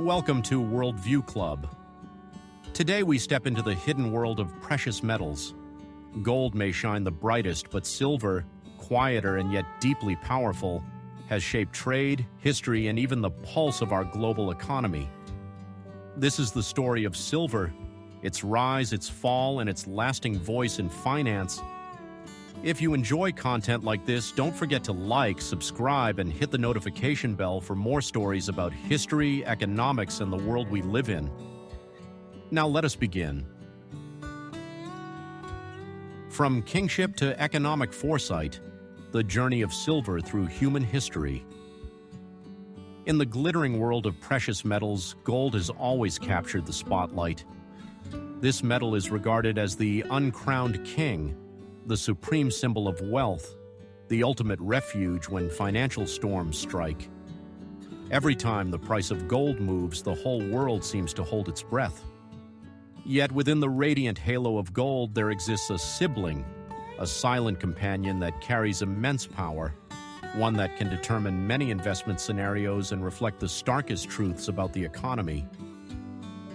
Welcome to Worldview Club. Today we step into the hidden world of precious metals. Gold may shine the brightest, but silver, quieter and yet deeply powerful, has shaped trade, history, and even the pulse of our global economy. This is the story of silver, its rise, its fall, and its lasting voice in finance. If you enjoy content like this, don't forget to like, subscribe, and hit the notification bell for more stories about history, economics, and the world we live in. Now let us begin. From kingship to economic foresight, the journey of silver through human history. In the glittering world of precious metals, gold has always captured the spotlight. This metal is regarded as the uncrowned king, the supreme symbol of wealth, the ultimate refuge when financial storms strike. Every time the price of gold moves, the whole world seems to hold its breath. Yet within the radiant halo of gold, there exists a sibling, a silent companion that carries immense power, one that can determine many investment scenarios and reflect the starkest truths about the economy.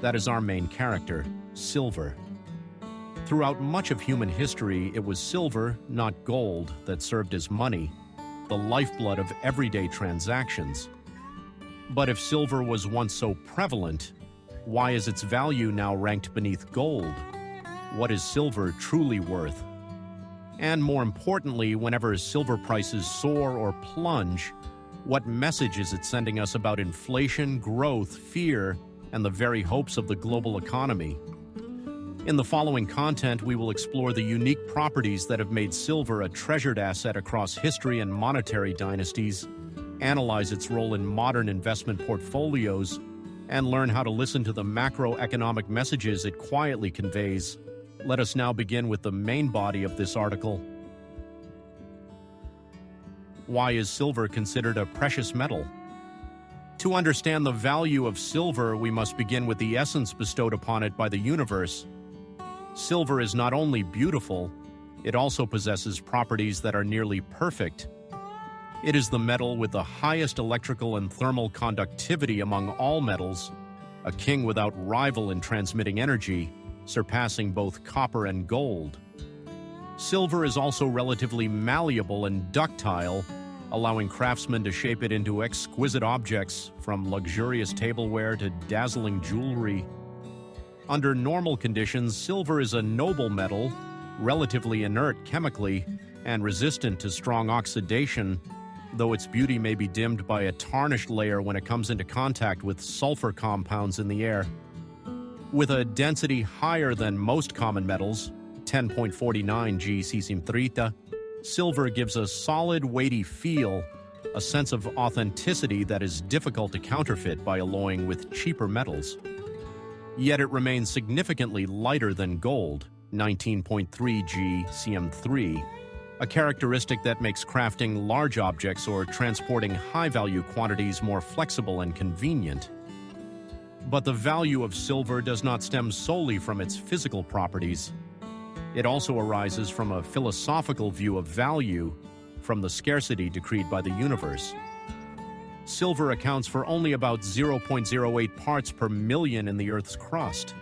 That is our main character, silver. Throughout much of human history, it was silver, not gold, that served as money, the lifeblood of everyday transactions. But if silver was once so prevalent, why is its value now ranked beneath gold? What is silver truly worth? And more importantly, whenever silver prices soar or plunge, what message is it sending us about inflation, growth, fear, and the very hopes of the global economy? In the following content, we will explore the unique properties that have made silver a treasured asset across history and monetary dynasties, analyze its role in modern investment portfolios, and learn how to listen to the macroeconomic messages it quietly conveys. Let us now begin with the main body of this article. Why is silver considered a precious metal? To understand the value of silver, we must begin with the essence bestowed upon it by the universe. Silver is not only beautiful, it also possesses properties that are nearly perfect. It is the metal with the highest electrical and thermal conductivity among all metals, a king without rival in transmitting energy, surpassing both copper and gold. Silver is also relatively malleable and ductile, allowing craftsmen to shape it into exquisite objects, from luxurious tableware to dazzling jewelry. Under normal conditions, silver is a noble metal, relatively inert chemically, and resistant to strong oxidation, though its beauty may be dimmed by a tarnished layer when it comes into contact with sulfur compounds in the air. With a density higher than most common metals, 10.49 G cesium-30, silver gives a solid, weighty feel, a sense of authenticity that is difficult to counterfeit by alloying with cheaper metals. Yet it remains significantly lighter than gold, 19.3 G cm3, a characteristic that makes crafting large objects or transporting high-value quantities more flexible and convenient. But the value of silver does not stem solely from its physical properties. It also arises from a philosophical view of value, from the scarcity decreed by the universe. Silver accounts for only about 0.08 parts per million in the Earth's crust.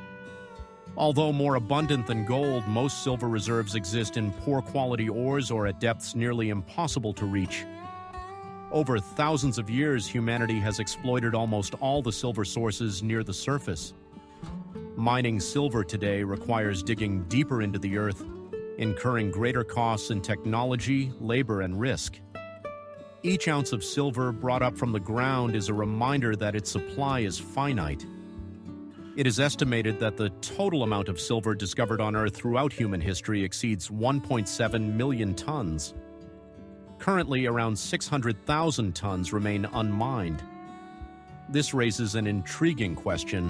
Although more abundant than gold, most silver reserves exist in poor quality ores or at depths nearly impossible to reach. Over thousands of years, humanity has exploited almost all the silver sources near the surface. Mining silver today requires digging deeper into the earth, incurring greater costs in technology, labor, and risk. Each ounce of silver brought up from the ground is a reminder that its supply is finite. It is estimated that the total amount of silver discovered on Earth throughout human history exceeds 1.7 million tons. Currently, around 600,000 tons remain unmined. This raises an intriguing question.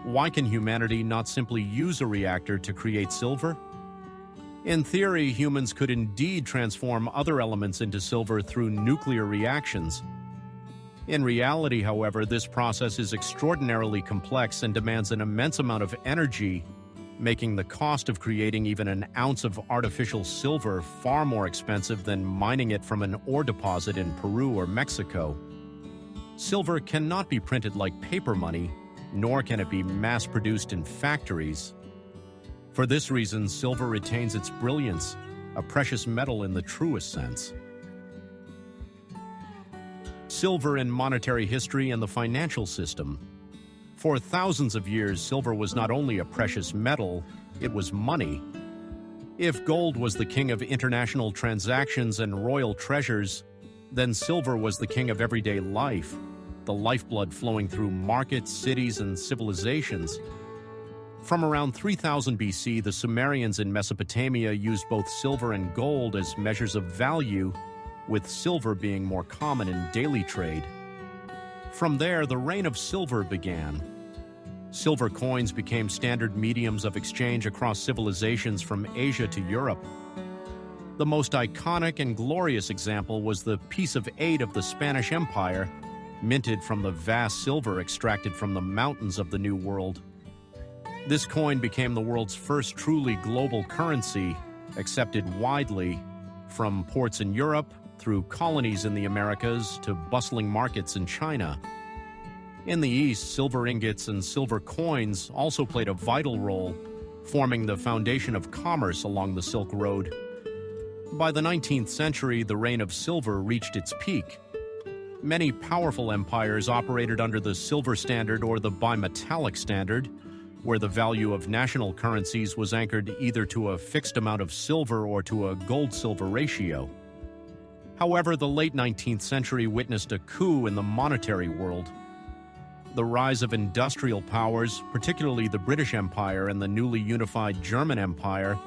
Why can humanity not simply use a reactor to create silver? In theory, humans could indeed transform other elements into silver through nuclear reactions. In reality, however, this process is extraordinarily complex and demands an immense amount of energy, making the cost of creating even an ounce of artificial silver far more expensive than mining it from an ore deposit in Peru or Mexico. Silver cannot be printed like paper money, nor can it be mass-produced in factories. For this reason, silver retains its brilliance, a precious metal in the truest sense. Silver in monetary history and the financial system. For thousands of years, silver was not only a precious metal, it was money. If gold was the king of international transactions and royal treasures, then silver was the king of everyday life, the lifeblood flowing through markets, cities, and civilizations. From around 3000 BC, the Sumerians in Mesopotamia used both silver and gold as measures of value, with silver being more common in daily trade. From there, the reign of silver began. Silver coins became standard mediums of exchange across civilizations from Asia to Europe. The most iconic and glorious example was the piece of 8 of the Spanish Empire, minted from the vast silver extracted from the mountains of the New World. This coin became the world's first truly global currency, accepted widely, from ports in Europe, through colonies in the Americas, to bustling markets in China. In the East, silver ingots and silver coins also played a vital role, forming the foundation of commerce along the Silk Road. By the 19th century, the reign of silver reached its peak. Many powerful empires operated under the silver standard or the bimetallic standard, where the value of national currencies was anchored either to a fixed amount of silver or to a gold-silver ratio. However, the late 19th century witnessed a coup in the monetary world. The rise of industrial powers, particularly the British Empire and the newly unified German Empire,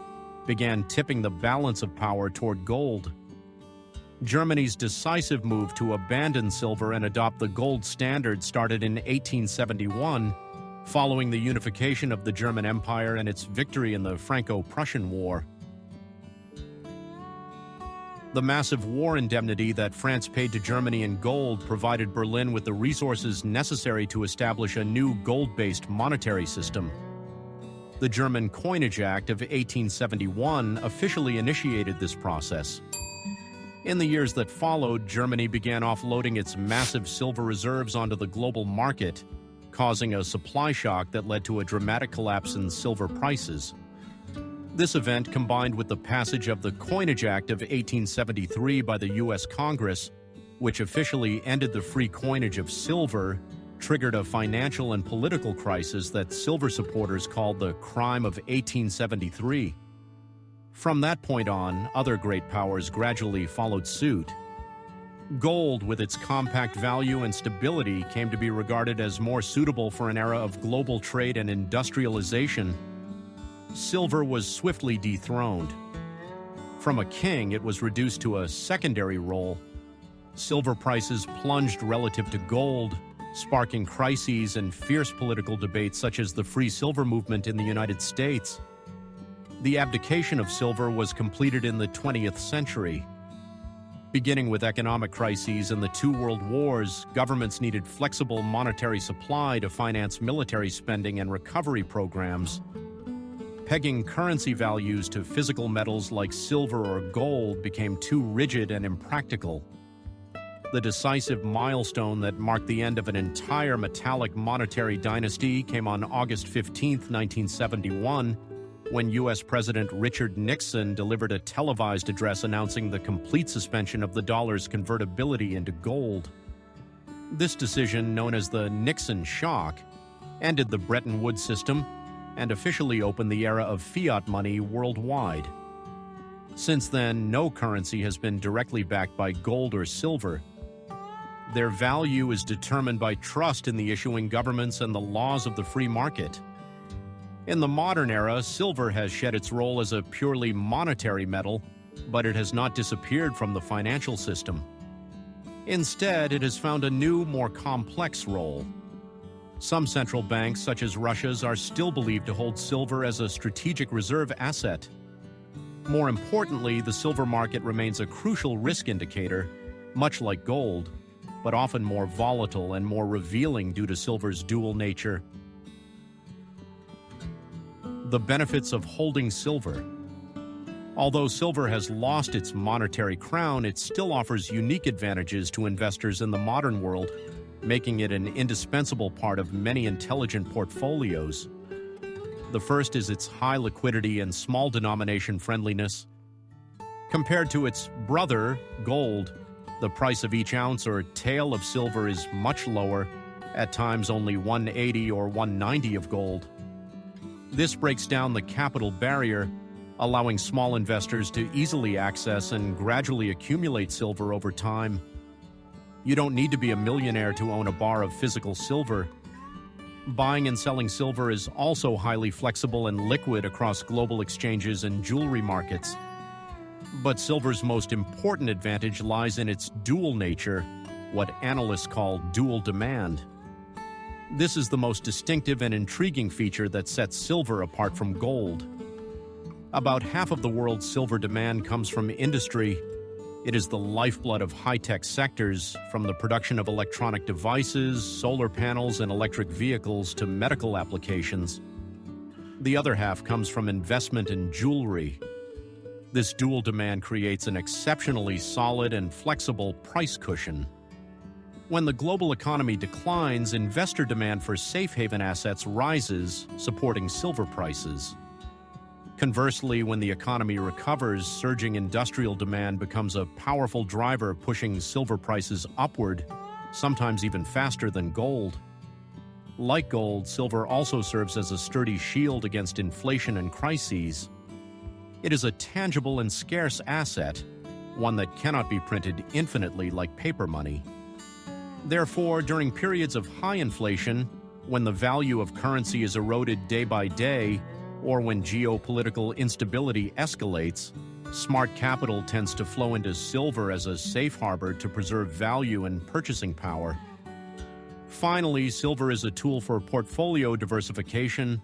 began tipping the balance of power toward gold. Germany's decisive move to abandon silver and adopt the gold standard started in 1871, following the unification of the German Empire and its victory in the Franco-Prussian War. The massive war indemnity that France paid to Germany in gold provided Berlin with the resources necessary to establish a new gold-based monetary system. The German Coinage Act of 1871 officially initiated this process. In the years that followed, Germany began offloading its massive silver reserves onto the global market, causing a supply shock that led to a dramatic collapse in silver prices. This event, combined with the passage of the Coinage Act of 1873 by the U.S. Congress, which officially ended the free coinage of silver, triggered a financial and political crisis that silver supporters called the Crime of 1873. From that point on, other great powers gradually followed suit. Gold, with its compact value and stability, came to be regarded as more suitable for an era of global trade and industrialization. Silver was swiftly dethroned. From a king, it was reduced to a secondary role. Silver prices plunged relative to gold, sparking crises and fierce political debates such as the Free Silver Movement in the United States. The abdication of silver was completed in the 20th century. Beginning with economic crises and the two world wars, governments needed flexible monetary supply to finance military spending and recovery programs. Pegging currency values to physical metals like silver or gold became too rigid and impractical. The decisive milestone that marked the end of an entire metallic monetary dynasty came on August 15, 1971, when U.S. President Richard Nixon delivered a televised address announcing the complete suspension of the dollar's convertibility into gold. This decision, known as the Nixon Shock, ended the Bretton Woods system and officially opened the era of fiat money worldwide. Since then, no currency has been directly backed by gold or silver. Their value is determined by trust in the issuing governments and the laws of the free market. In the modern era, silver has shed its role as a purely monetary metal, but it has not disappeared from the financial system. Instead, it has found a new, more complex role. Some central banks, such as Russia's, are still believed to hold silver as a strategic reserve asset. More importantly, the silver market remains a crucial risk indicator, much like gold, but often more volatile and more revealing due to silver's dual nature. The benefits of holding silver. Although silver has lost its monetary crown, it still offers unique advantages to investors in the modern world. making it an indispensable part of many intelligent portfolios. The first is its high liquidity and small denomination friendliness. Compared to its brother, gold, the price of each ounce or tael of silver is much lower, at times only 180 or 190 of gold. This breaks down the capital barrier, allowing small investors to easily access and gradually accumulate silver over time. You don't need to be a millionaire to own a bar of physical silver. Buying and selling silver is also highly flexible and liquid across global exchanges and jewelry markets. But silver's most important advantage lies in its dual nature, what analysts call dual demand. This is the most distinctive and intriguing feature that sets silver apart from gold. About half of the world's silver demand comes from industry. It is the lifeblood of high-tech sectors, from the production of electronic devices, solar panels, and electric vehicles to medical applications. The other half comes from investment in jewelry. This dual demand creates an exceptionally solid and flexible price cushion. When the global economy declines, investor demand for safe haven assets rises, supporting silver prices. Conversely, when the economy recovers, surging industrial demand becomes a powerful driver pushing silver prices upward, sometimes even faster than gold. Like gold, silver also serves as a sturdy shield against inflation and crises. It is a tangible and scarce asset, one that cannot be printed infinitely like paper money. Therefore, during periods of high inflation, when the value of currency is eroded day by day, or when geopolitical instability escalates, smart capital tends to flow into silver as a safe harbor to preserve value and purchasing power. Finally, silver is a tool for portfolio diversification.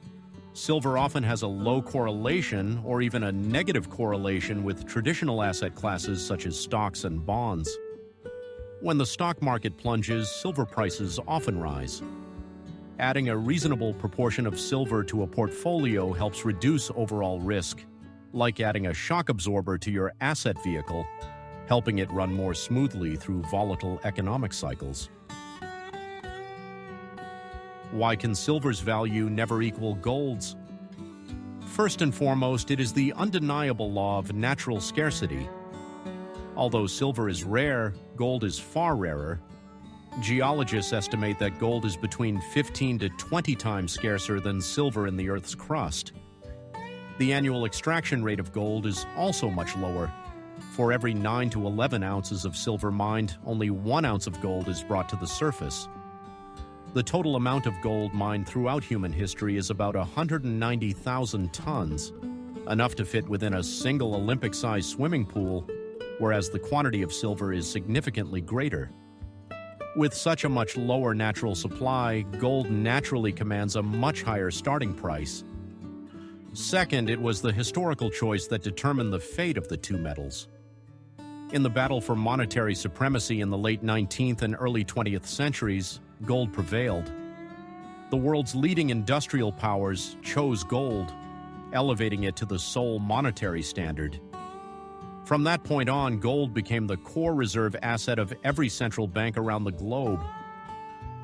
Silver often has a low correlation or even a negative correlation with traditional asset classes such as stocks and bonds. When the stock market plunges, silver prices often rise. Adding a reasonable proportion of silver to a portfolio helps reduce overall risk, like adding a shock absorber to your asset vehicle, helping it run more smoothly through volatile economic cycles. Why can silver's value never equal gold's? First and foremost, it is the undeniable law of natural scarcity. Although silver is rare, gold is far rarer. Geologists estimate that gold is between 15 to 20 times scarcer than silver in the Earth's crust. The annual extraction rate of gold is also much lower. For every 9 to 11 ounces of silver mined, only 1 ounce of gold is brought to the surface. The total amount of gold mined throughout human history is about 190,000 tons, enough to fit within a single Olympic-sized swimming pool, whereas the quantity of silver is significantly greater. With such a much lower natural supply, gold naturally commands a much higher starting price. Second, it was the historical choice that determined the fate of the two metals. In the battle for monetary supremacy in the late 19th and early 20th centuries, gold prevailed. The world's leading industrial powers chose gold, elevating it to the sole monetary standard. From that point on, gold became the core reserve asset of every central bank around the globe.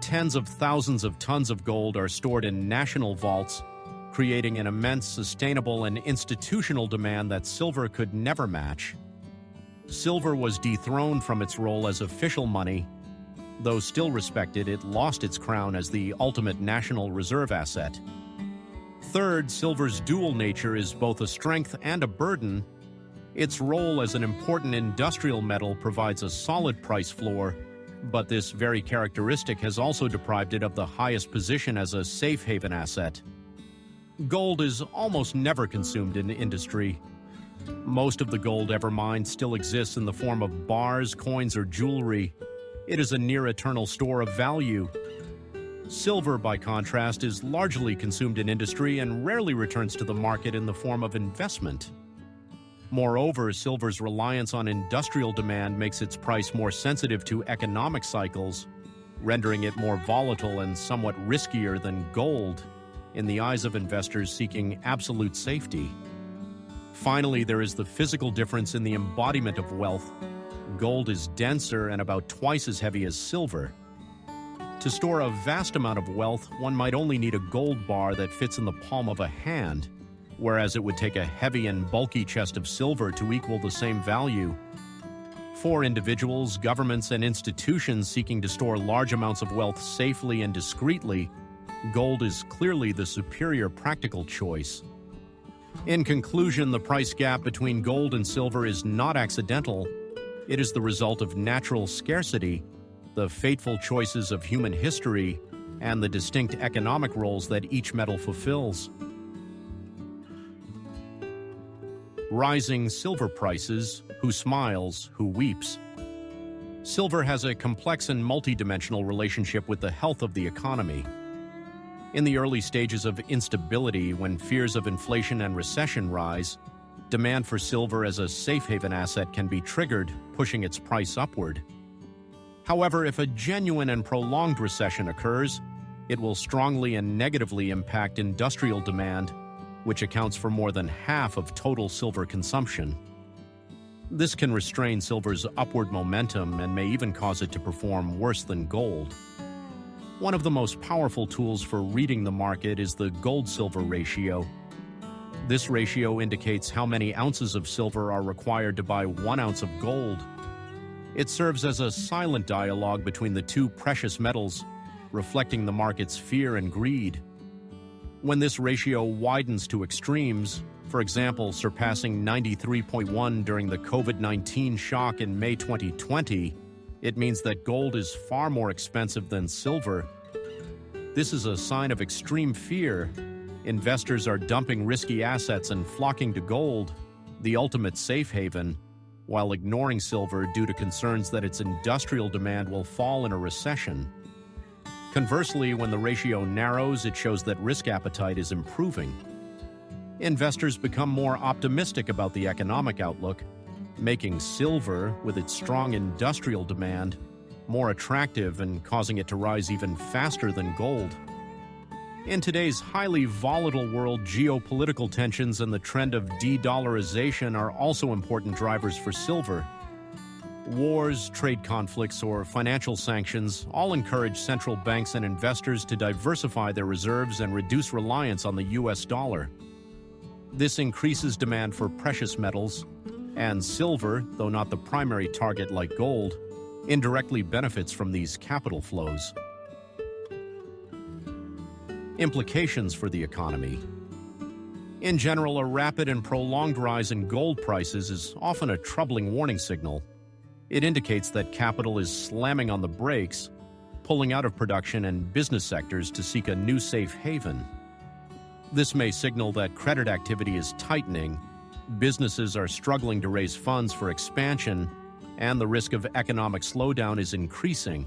Tens of thousands of tons of gold are stored in national vaults, creating an immense sustainable and institutional demand that silver could never match. Silver was dethroned from its role as official money. Though still respected, it lost its crown as the ultimate national reserve asset. Third, silver's dual nature is both a strength and a burden. Its role as an important industrial metal provides a solid price floor, but this very characteristic has also deprived it of the highest position as a safe haven asset. Gold is almost never consumed in industry. Most of the gold ever mined still exists in the form of bars, coins, or jewelry. It is a near-eternal store of value. Silver, by contrast, is largely consumed in industry and rarely returns to the market in the form of investment. Moreover, silver's reliance on industrial demand makes its price more sensitive to economic cycles, rendering it more volatile and somewhat riskier than gold in the eyes of investors seeking absolute safety. Finally, there is the physical difference in the embodiment of wealth. Gold is denser and about twice as heavy as silver. To store a vast amount of wealth, one might only need a gold bar that fits in the palm of a hand, whereas it would take a heavy and bulky chest of silver to equal the same value. For individuals, governments, and institutions seeking to store large amounts of wealth safely and discreetly, gold is clearly the superior practical choice. In conclusion, the price gap between gold and silver is not accidental. It is the result of natural scarcity, the fateful choices of human history, and the distinct economic roles that each metal fulfills. Rising silver prices, who smiles, who weeps. Silver has a complex and multidimensional relationship with the health of the economy. In the early stages of instability, when fears of inflation and recession rise, demand for silver as a safe haven asset can be triggered, pushing its price upward. However, if a genuine and prolonged recession occurs, it will strongly and negatively impact industrial demand, which accounts for more than half of total silver consumption. This can restrain silver's upward momentum and may even cause it to perform worse than gold. One of the most powerful tools for reading the market is the gold-silver ratio. This ratio indicates how many ounces of silver are required to buy 1 ounce of gold. It serves as a silent dialogue between the two precious metals, reflecting the market's fear and greed. When this ratio widens to extremes, for example, surpassing 93.1 during the COVID-19 shock in May 2020, it means that gold is far more expensive than silver. This is a sign of extreme fear. Investors are dumping risky assets and flocking to gold, the ultimate safe haven, while ignoring silver due to concerns that its industrial demand will fall in a recession. Conversely, when the ratio narrows, it shows that risk appetite is improving. Investors become more optimistic about the economic outlook, making silver, with its strong industrial demand, more attractive and causing it to rise even faster than gold. In today's highly volatile world, geopolitical tensions and the trend of de-dollarization are also important drivers for silver. Wars, trade conflicts, or financial sanctions all encourage central banks and investors to diversify their reserves and reduce reliance on the US dollar. This increases demand for precious metals, and silver, though not the primary target like gold, indirectly benefits from these capital flows. Implications for the economy. In general, a rapid and prolonged rise in gold prices is often a troubling warning signal. It indicates that capital is slamming on the brakes, pulling out of production and business sectors to seek a new safe haven. This may signal that credit activity is tightening, businesses are struggling to raise funds for expansion, and the risk of economic slowdown is increasing.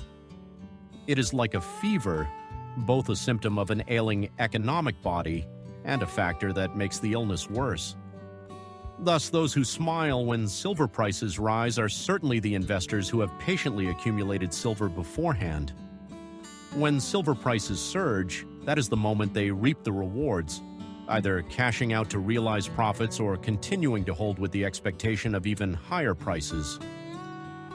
It is like a fever, both a symptom of an ailing economic body and a factor that makes the illness worse. Thus, those who smile when silver prices rise are certainly the investors who have patiently accumulated silver beforehand. When silver prices surge, that is the moment they reap the rewards, either cashing out to realize profits or continuing to hold with the expectation of even higher prices.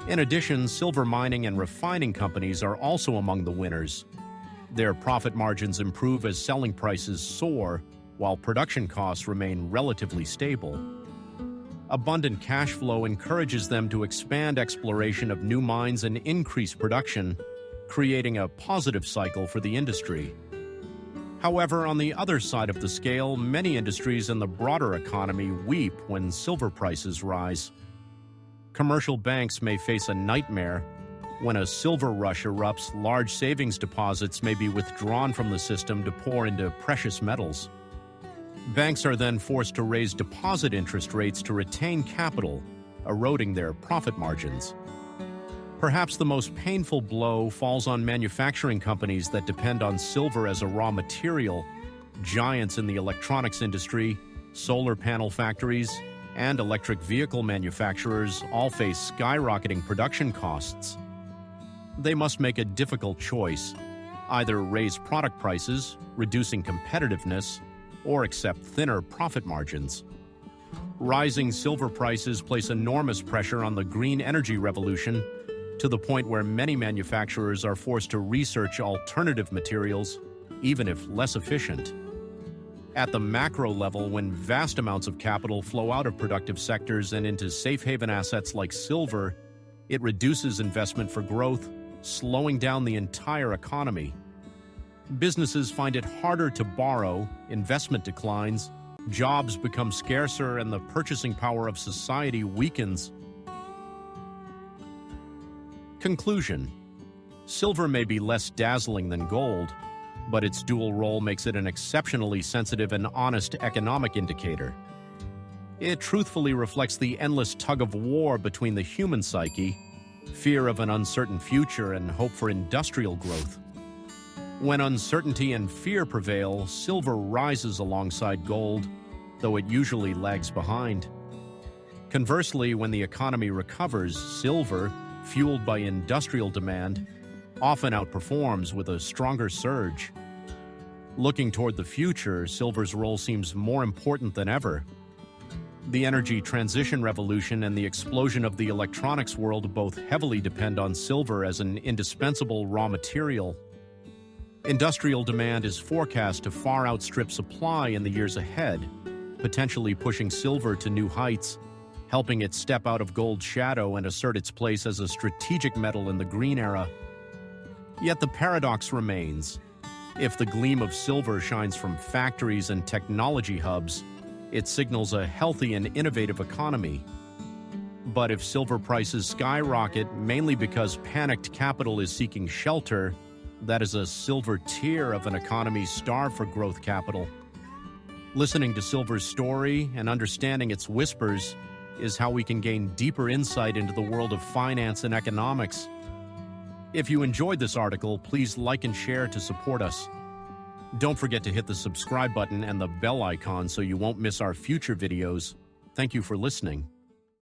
In addition, silver mining and refining companies are also among the winners. Their profit margins improve as selling prices soar, while production costs remain relatively stable. Abundant cash flow encourages them to expand exploration of new mines and increase production, creating a positive cycle for the industry. However, on the other side of the scale, many industries in the broader economy weep when silver prices rise. Commercial banks may face a nightmare. When a silver rush erupts, large savings deposits may be withdrawn from the system to pour into precious metals. Banks are then forced to raise deposit interest rates to retain capital, eroding their profit margins. Perhaps the most painful blow falls on manufacturing companies that depend on silver as a raw material. Giants in the electronics industry, solar panel factories, and electric vehicle manufacturers all face skyrocketing production costs. They must make a difficult choice: either raise product prices, reducing competitiveness, or accept thinner profit margins. Rising silver prices place enormous pressure on the green energy revolution, to the point where many manufacturers are forced to research alternative materials, even if less efficient. At the macro level, when vast amounts of capital flow out of productive sectors and into safe haven assets like silver, it reduces investment for growth, slowing down the entire economy. Businesses find it harder to borrow, investment declines, jobs become scarcer, and the purchasing power of society weakens. Conclusion: silver may be less dazzling than gold, but its dual role makes it an exceptionally sensitive and honest economic indicator. It truthfully reflects the endless tug-of-war between the human psyche, fear of an uncertain future, and hope for industrial growth. When uncertainty and fear prevail, silver rises alongside gold, though it usually lags behind. Conversely, when the economy recovers, silver, fueled by industrial demand, often outperforms with a stronger surge. Looking toward the future, silver's role seems more important than ever. The energy transition revolution and the explosion of the electronics world both heavily depend on silver as an indispensable raw material. Industrial demand is forecast to far outstrip supply in the years ahead, potentially pushing silver to new heights, helping it step out of gold's shadow and assert its place as a strategic metal in the green era. Yet the paradox remains. If the gleam of silver shines from factories and technology hubs, it signals a healthy and innovative economy. But if silver prices skyrocket mainly because panicked capital is seeking shelter, that is a silver tear of an economy starved for growth capital. Listening to silver's story and understanding its whispers is how we can gain deeper insight into the world of finance and economics. If you enjoyed this article, please like and share to support us. Don't forget to hit the subscribe button and the bell icon so you won't miss our future videos. Thank you for listening.